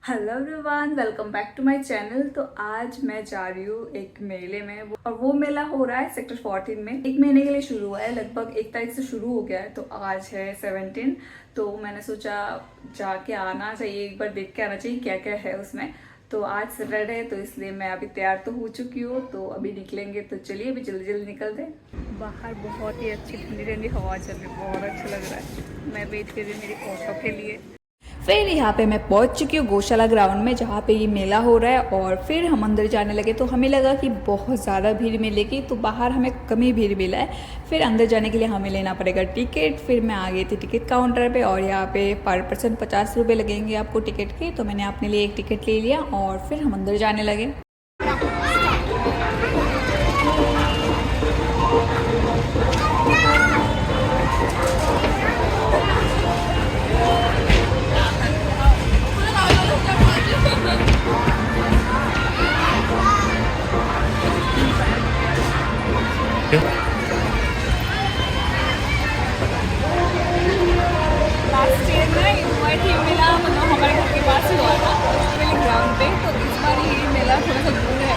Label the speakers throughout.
Speaker 1: Hello everyone, welcome back to my channel. तो आज मैं जा रही हूँ एक मेले में और वो मेला हो रहा है सेक्टर 14 में। एक महीने के लिए शुरू हुआ है, लगभग 1 तारीख से शुरू हो गया है। तो आज है 17। तो मैंने सोचा जाके आना चाहिए, एक बार देख के आना चाहिए क्या क्या है उसमें। तो आज सैटरडे है तो इसलिए मैं अभी तैयार तो हो चुकी हूँ, तो अभी निकलेंगे। तो चलिए अभी जल्दी जल्दी निकलते हैं। बाहर बहुत ही अच्छी ठंडी ठंडी हवा चल रही है, बहुत अच्छा लग रहा है। मैं वेट कर रही हूँ मेरी ऑटो के लिए। फिर यहाँ पे मैं पहुँच चुकी हूँ गौशाला ग्राउंड में, जहाँ पे ये मेला हो रहा है। और फिर हम अंदर जाने लगे तो हमें लगा कि बहुत ज़्यादा भीड़ मिलेगी, तो बाहर हमें कम ही भीड़ मिला है। फिर अंदर जाने के लिए हमें लेना पड़ेगा टिकट। फिर मैं आ गई थी टिकट काउंटर पे, और यहाँ पे पर पर्सन 50 रुपये लगेंगे आपको टिकट के। तो मैंने अपने लिए एक टिकट ले लिया और फिर हम अंदर जाने लगे। लास्ट ईयर ना इनवाइट ही मिला, मतलब हमारे घर के पास ही हुआ था मेरे ग्राउंड पे। तो इस बार ये मेला थोड़ा सा दूर है,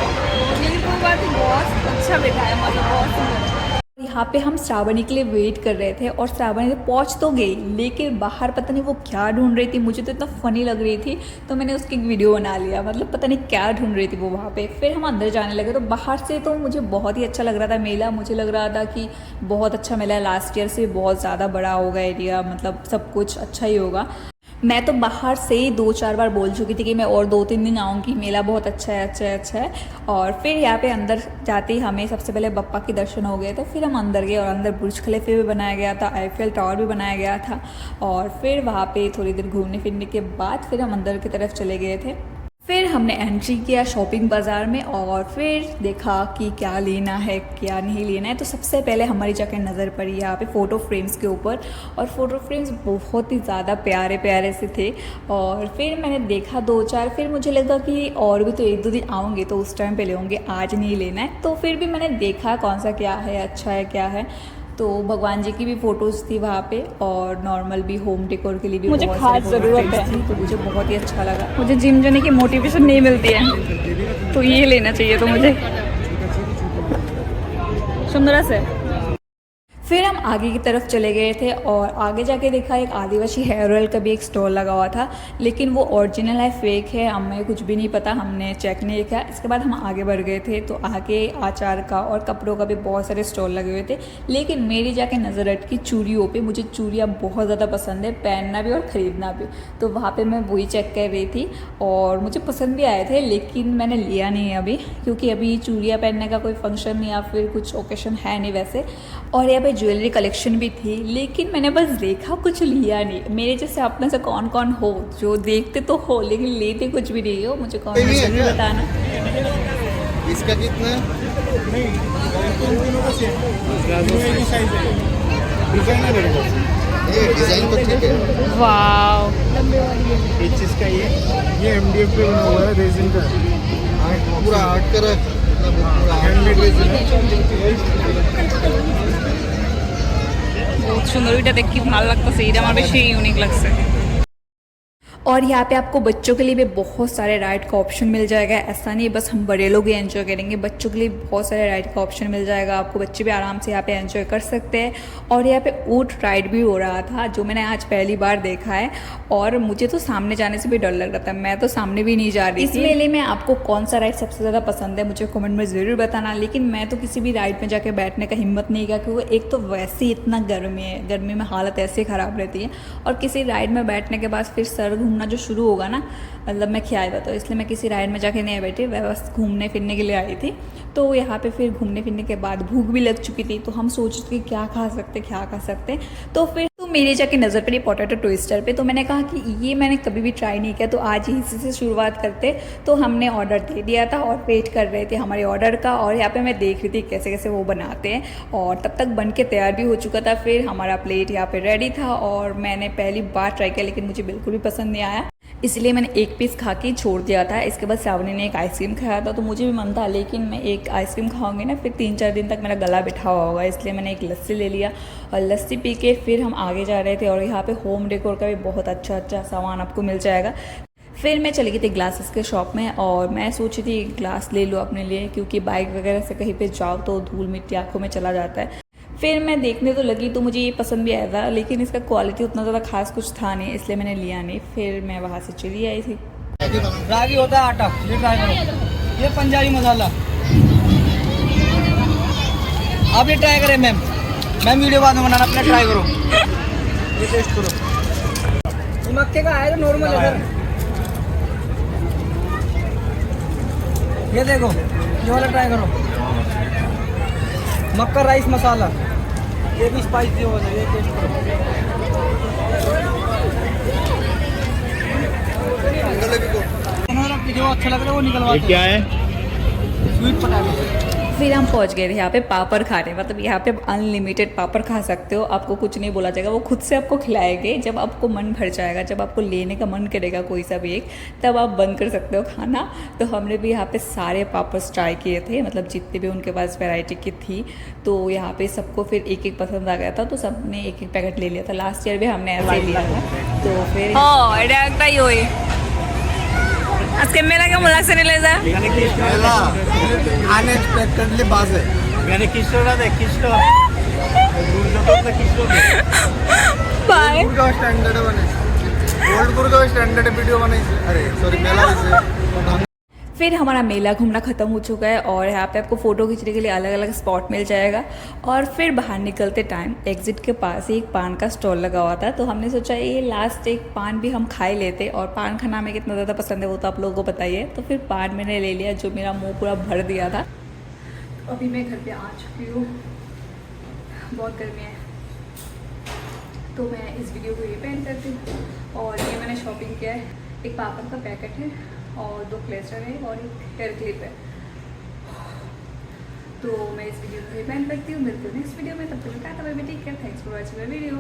Speaker 1: लेकिन कोई बात नहीं, बहुत अच्छा बैठा है, मतलब बहुत सुंदर। यहाँ पे हम श्रावणी के लिए वेट कर रहे थे और श्रावणी तो पहुँच तो गई, लेकिन बाहर पता नहीं वो क्या ढूंढ रही थी। मुझे तो इतना फनी लग रही थी, तो मैंने उसकी वीडियो बना लिया। मतलब पता नहीं क्या ढूंढ रही थी वो वहाँ पे। फिर हम अंदर जाने लगे, तो बाहर से तो मुझे बहुत ही अच्छा लग रहा था मेला। मुझे लग रहा था कि बहुत अच्छा मेला है, लास्ट ईयर से बहुत ज़्यादा बड़ा होगा एरिया, मतलब सब कुछ अच्छा ही होगा। मैं तो बाहर से ही 2-4 बार बोल चुकी थी कि मैं और 2-3 दिन आऊँगी, मेला बहुत अच्छा है, अच्छा है, अच्छा है। और फिर यहाँ पे अंदर जाते ही हमें सबसे पहले बप्पा के दर्शन हो गए थे। फिर हम अंदर गए और अंदर बुर्ज खलीफा भी बनाया गया था, आईफेल टावर भी बनाया गया था। और फिर वहाँ पे थोड़ी देर घूमने फिरने के बाद फिर हम अंदर की तरफ चले गए थे। फिर हमने एंट्री किया शॉपिंग बाज़ार में और फिर देखा कि क्या लेना है क्या नहीं लेना है। तो सबसे पहले हमारी जाकर नज़र पड़ी यहाँ पे फ़ोटो फ्रेम्स के ऊपर, और फ़ोटो फ्रेम्स बहुत ही ज़्यादा प्यारे प्यारे से थे। और फिर मैंने देखा 2-4, फिर मुझे लगा कि और भी तो 1-2 दिन आऊँगे तो उस टाइम पे लेंगे, आज नहीं लेना है। तो फिर भी मैंने देखा कौन सा क्या है, अच्छा है क्या है। तो भगवान जी की भी फ़ोटोज़ थी वहाँ पे, और नॉर्मल भी होम डेकोर के लिए भी
Speaker 2: मुझे
Speaker 1: बहुत
Speaker 2: खास
Speaker 1: सारी
Speaker 2: ज़रूरत है।
Speaker 1: थी, तो मुझे बहुत ही अच्छा लगा।
Speaker 2: मुझे जिम जाने की मोटिवेशन नहीं मिलती है, तो ये लेना चाहिए तो मुझे सुंदर से।
Speaker 1: फिर हम आगे की तरफ चले गए थे और आगे जाके देखा एक आदिवासी हेयर ऑयल का भी एक स्टॉल लगा हुआ था, लेकिन वो ओरिजिनल है फेक है हमें कुछ भी नहीं पता, हमने चेक नहीं किया। इसके बाद हम आगे बढ़ गए थे, तो आगे आचार का और कपड़ों का भी बहुत सारे स्टॉल लगे हुए थे। लेकिन मेरी जाके नज़र अटकी चूड़ियों पे। मुझे चूड़ियाँ बहुत ज़्यादा पसंद है, पहनना भी और ख़रीदना भी। तो वहाँ पर मैं वही चेक कर रही थी और मुझे पसंद भी आए थे, लेकिन मैंने लिया नहीं अभी, क्योंकि अभी चूड़ियाँ पहनने का कोई फंक्शन या फिर कुछ ओकेशन है नहीं वैसे। और यहाँ पे ज्वेलरी कलेक्शन भी थी, लेकिन मैंने बस देखा, कुछ लिया नहीं। मेरे जैसे आप में से कौन कौन हो जो देखते तो हो लेकिन लेते कुछ भी नहीं हो, मुझे कौन जरूर बताना।
Speaker 3: इसका कितना है? ये डिजाइन तो ठीक है।
Speaker 2: वाव,
Speaker 4: इस चीज का ये एमडीएफ पे बना हुआ है, रेजिन का
Speaker 3: पूरा आर्ट का पूरा
Speaker 4: हैंडमेड रेजिन है।
Speaker 2: बहुत सुंदर এটা দেখি ভালো লাগতেছে, এটা আমার বেশি ইউনিক লাগছে।
Speaker 1: और यहाँ पे आपको बच्चों के लिए भी बहुत सारे राइड का ऑप्शन मिल जाएगा। ऐसा नहीं बस हम बड़े लोग ही एंजॉय करेंगे, बच्चों के लिए बहुत सारे राइड का ऑप्शन मिल जाएगा आपको। बच्चे भी आराम से यहाँ पे एंजॉय कर सकते हैं। और यहाँ पे ऊँट राइड भी हो रहा था, जो मैंने आज पहली बार देखा है। और मुझे तो सामने जाने से भी डर लग रहा था, मैं तो सामने भी नहीं जा रही थी। इस मेले में आपको कौन सा राइड सबसे ज़्यादा पसंद है मुझे कमेंट में ज़रूर बताना। लेकिन मैं तो किसी भी राइड में जाके बैठने का हिम्मत नहीं किया, क्योंकि एक तो वैसे ही इतना गर्मी है, गर्मी में हालत ऐसे ख़राब रहती है। और किसी राइड में बैठने के बाद फिर सर घूमना जो शुरू होगा ना, मतलब मैं क्या बताऊँ, इसलिए मैं किसी राइड में जाके नहीं बैठी, मैं बस घूमने फिरने के लिए आई थी। तो यहाँ पे फिर घूमने फिरने के बाद भूख भी लग चुकी थी, तो हम सोच रहे थे क्या खा सकते क्या खा सकते। तो फिर तो मेरी जाके नज़र पड़ी पोटैटो ट्विस्टर पे। तो मैंने कहा कि ये मैंने कभी भी ट्राई नहीं किया, तो आज ही इसी से शुरुआत करते। तो हमने ऑर्डर दे दिया था और वेट कर रहे थे हमारे ऑर्डर का। और यहाँ पे मैं देख रही थी कैसे कैसे वो बनाते हैं, और तब तक बन के तैयार भी हो चुका था। फिर हमारा प्लेट यहाँ पे रेडी था और मैंने पहली बार ट्राई किया, लेकिन मुझे बिल्कुल भी पसंद नहीं आया, इसलिए मैंने एक पीस खा के छोड़ दिया था। इसके बाद श्रावणी ने एक आइसक्रीम खाया था, तो मुझे भी मन था, लेकिन मैं एक आइसक्रीम खाऊंगी ना फिर 3-4 दिन तक मेरा गला बैठा हुआ होगा, इसलिए मैंने एक लस्सी ले लिया। और लस्सी पी के फिर हम आगे जा रहे थे। और यहाँ पे होम डेकोर का भी बहुत अच्छा अच्छा सामान आपको मिल जाएगा।
Speaker 2: फिर मैं चली गई थी ग्लासेस के शॉप में और मैं सोची थी ग्लास ले लूँ अपने लिए, क्योंकि बाइक वगैरह से कहीं पे जाओ तो धूल मिट्टी आँखों में चला जाता है। फिर मैं देखने तो लगी तो मुझे ये पसंद भी आया था, लेकिन इसका क्वालिटी उतना ज़्यादा खास कुछ था नहीं, इसलिए मैंने लिया नहीं। फिर मैं वहाँ से चली आई थी।
Speaker 5: रागी होता है आटा, ये ट्राई करो, ये पंजाबी मसाला आप ये ट्राई करें मैम वीडियो बाद में बनाना, अपना ट्राई करो, ये टेस्ट करो। ये मक्के का है जो नॉर्मल है सर, ये देखो ये वाला ट्राई करो, मक्का राइस मसाला, ये भी स्पाइसी हो जाए, ये टेस्ट करो। जो अच्छा लग रहा है वो निकलवा, क्या है स्वीट पोटैटो।
Speaker 2: फिर हम पहुंच गए थे यहाँ पे पापड़ खाने, मतलब यहाँ पे आप अनलिमिटेड पापड़ खा सकते हो, आपको कुछ नहीं बोला जाएगा, वो खुद से आपको खिलाएंगे। जब आपको मन भर जाएगा, जब आपको लेने का मन करेगा कोई सा भी एक, तब आप बंद कर सकते हो खाना। तो हमने भी यहाँ पे सारे पापड़ ट्राई किए थे, मतलब जितने भी उनके पास वैरायटी की थी। तो यहाँ पे सबको फिर एक एक पसंद आ गया था, तो सबने एक एक पैकेट ले लिया था। लास्ट ईयर भी हमने ऐसे ही लिया था। तो फिर আজকে মেলা কেমন লাগছে নীলেজা?
Speaker 3: मेला अनएक्सपेक्टेडली बाज है।
Speaker 5: मैंने किस्टोरा दे किस्टो दूर तो किस्टो
Speaker 2: बाय।
Speaker 3: गुड़गांव स्टैंडर्ड बने, ओल्ड गुड़गांव स्टैंडर्ड वीडियो बने, अरे सॉरी मेला से।
Speaker 2: फिर हमारा मेला घूमना ख़त्म हो चुका है और यहाँ पे आपको फ़ोटो खींचने के लिए अलग अलग स्पॉट मिल जाएगा। और फिर बाहर निकलते टाइम एग्ज़िट के पास ही एक पान का स्टॉल लगा हुआ था, तो हमने सोचा ये लास्ट एक पान भी हम खा ही लेते। और पान खाना हमें कितना ज़्यादा पसंद है वो तो आप लोगों को बताइए। तो फिर पान मैंने ले लिया, जो मेरा मुँह पूरा भर दिया था। अभी मैं घर पर आ चुकी हूँ, बहुत गर्मी है, तो मैं इस वीडियो को ये पेंट करती हूँ। और ये मैंने शॉपिंग किया है, एक पापड़ का पैकेट है और 2 क्लेस्टर है और एक हेयर क्लिप है। तो मैं इस वीडियो को पेंट करती हूँ, मिलती हूँ नेक्स्ट वीडियो में। तब तक का take care, thanks for watching my video.